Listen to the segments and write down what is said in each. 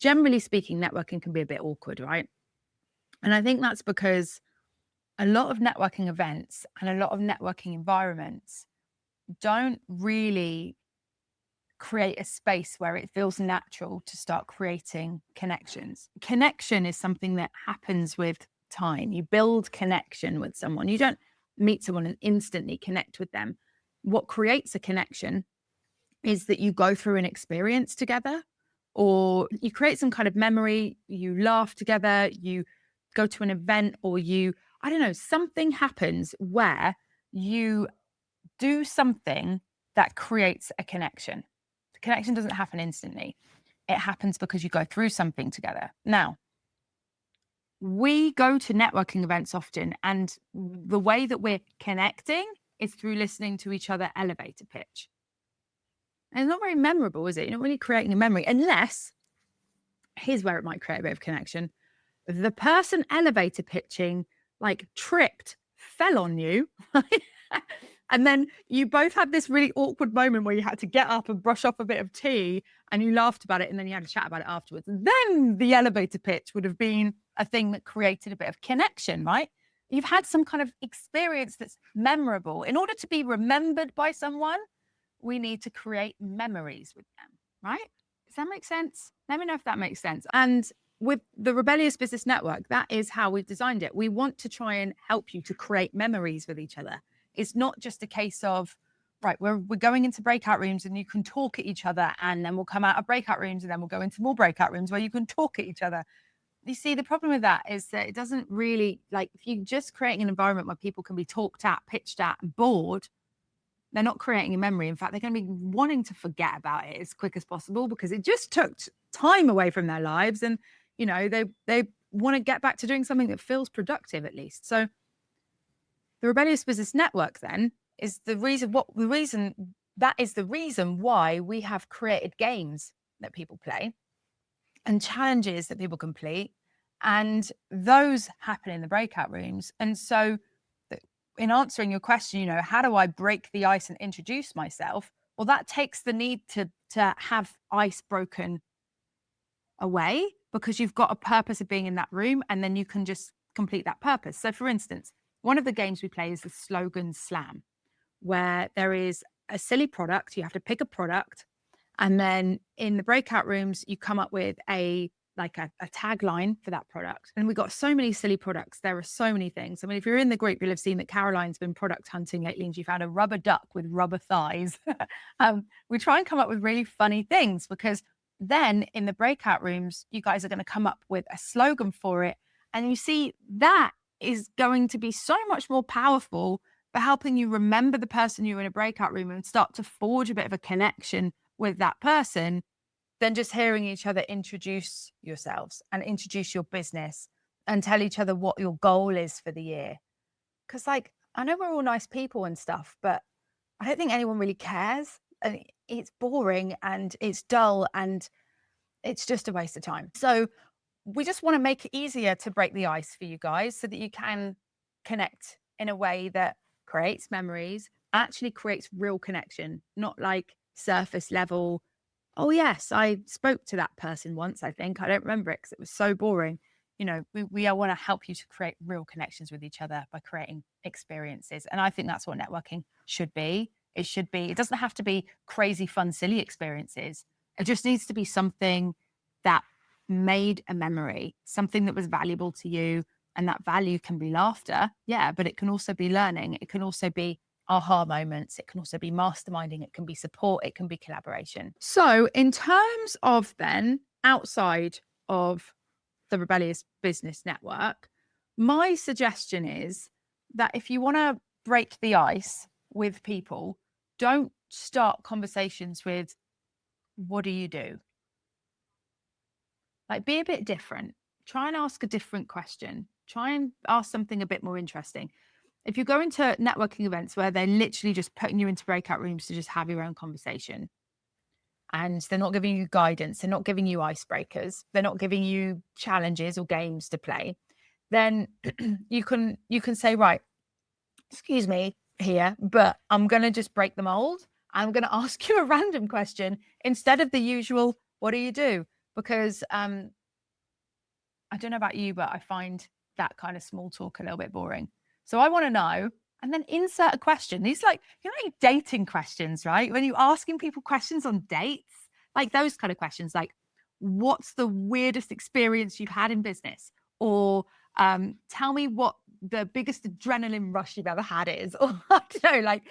generally speaking, networking can be a bit awkward, right? And I think that's because a lot of networking events and a lot of networking environments don't really create a space where it feels natural to start creating connections. Connection is something that happens with time. You build connection with someone. You don't meet someone and instantly connect with them. What creates a connection is that you go through an experience together, or you create some kind of memory, you laugh together, you go to an event, or I don't know, something happens where you do something that creates a connection. The connection doesn't happen instantly. It happens because you go through something together. Now, we go to networking events often, and the way that we're connecting is through listening to each other elevator pitch. And it's not very memorable, is it? You're not really creating a memory, unless, here's where it might create a bit of connection. The person elevator pitching tripped, fell on you, and then you both had this really awkward moment where you had to get up and brush off a bit of tea, and you laughed about it, and then you had a chat about it afterwards. And then the elevator pitch would have been a thing that created a bit of connection, right? You've had some kind of experience that's memorable. In order to be remembered by someone, we need to create memories with them, right? Does that make sense? Let me know if that makes sense. And with the Rebellious Business Network, that is how we've designed it. We want to try and help you to create memories with each other. It's not just a case of, right, we're going into breakout rooms and you can talk at each other, and then we'll come out of breakout rooms and then we'll go into more breakout rooms where you can talk at each other. You see, the problem with that is that it doesn't really, if you're just creating an environment where people can be talked at, pitched at, and bored, they're not creating a memory. In fact, they're going to be wanting to forget about it as quick as possible because it just took time away from their lives. And, they want to get back to doing something that feels productive at least. So the Rebellious Business Network then is the reason why we have created games that people play and challenges that people complete. And those happen in the breakout rooms. And so in answering your question, how do I break the ice and introduce myself? Well, that takes the need to have ice broken away, because you've got a purpose of being in that room, and then you can just complete that purpose. So for instance, one of the games we play is the Slogan Slam, where there is a silly product. You have to pick a product, and then in the breakout rooms, you come up with a tagline for that product. And we've got so many silly products. There are so many things. I mean, if you're in the group, you'll have seen that Caroline's been product hunting lately, and she found a rubber duck with rubber thighs. We try and come up with really funny things, because then in the breakout rooms, you guys are going to come up with a slogan for it. And you see, that is going to be so much more powerful for helping you remember the person you're in a breakout room and start to forge a bit of a connection with that person, than just hearing each other introduce yourselves and introduce your business and tell each other what your goal is for the year. Because I know we're all nice people and stuff, but I don't think anyone really cares. And it's boring and it's dull and it's just a waste of time. So we just want to make it easier to break the ice for you guys, so that you can connect in a way that creates memories, actually creates real connection, not surface level. Oh yes, I spoke to that person once, I think. I don't remember it because it was so boring. We want to help you to create real connections with each other by creating experiences. And I think that's what networking should be. It doesn't have to be crazy, fun, silly experiences. It just needs to be something that made a memory, something that was valuable to you. And that value can be laughter, yeah, but it can also be learning. It can also be aha moments. It can also be masterminding. It can be support. It can be collaboration. So in terms of then outside of the Rebellious Business Network, my suggestion is that if you want to break the ice with people, don't start conversations with, what do you do? Be a bit different. Try and ask a different question. Try and ask something a bit more interesting. If you go into networking events where they're literally just putting you into breakout rooms to just have your own conversation, and they're not giving you guidance, they're not giving you icebreakers, they're not giving you challenges or games to play, then you can say, right, excuse me here, but I'm going to just break the mold. I'm going to ask you a random question instead of the usual, what do you do? because I don't know about you, but I find that kind of small talk a little bit boring. So I want to know, and then insert a question. These like dating questions, right? When you're asking people questions on dates, like those kind of questions, like what's the weirdest experience you've had in business, or tell me what the biggest adrenaline rush you've ever had is, or I don't know, like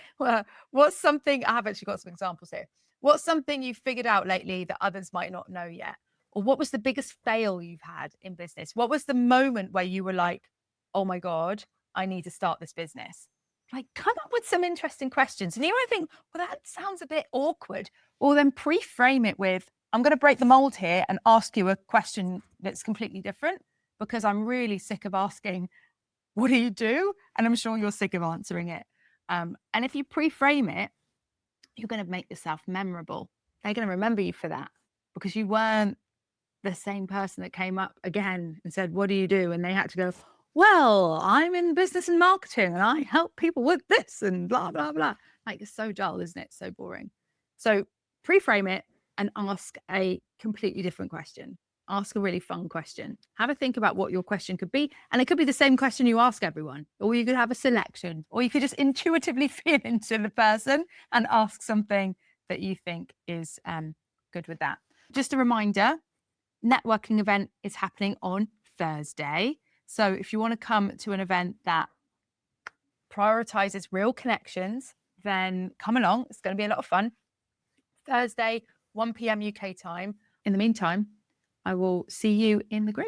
what's something. I have actually got some examples here. What's something you've figured out lately that others might not know yet? Or what was the biggest fail you've had in business? What was the moment where you were like, oh my God, I need to start this business? Like, come up with some interesting questions. And you might think, well, that sounds a bit awkward. Well, then pre-frame it with, I'm going to break the mold here and ask you a question that's completely different, because I'm really sick of asking, what do you do? And I'm sure you're sick of answering it. And if you pre-frame it, you're going to make yourself memorable. They're going to remember you for that, because you weren't the same person that came up again and said, what do you do? And they had to go, well, I'm in business and marketing and I help people with this and blah, blah, blah. Like, it's so dull, isn't it? So boring. So pre-frame it and ask a completely different question. Ask a really fun question. Have a think about what your question could be. And it could be the same question you ask everyone, or you could have a selection, or you could just intuitively feel into the person and ask something that you think is good with that. Just a reminder, networking event is happening on Thursday. So if you want to come to an event that prioritizes real connections, then come along. It's going to be a lot of fun. Thursday, 1 p.m. UK time. In the meantime, I will see you in the group.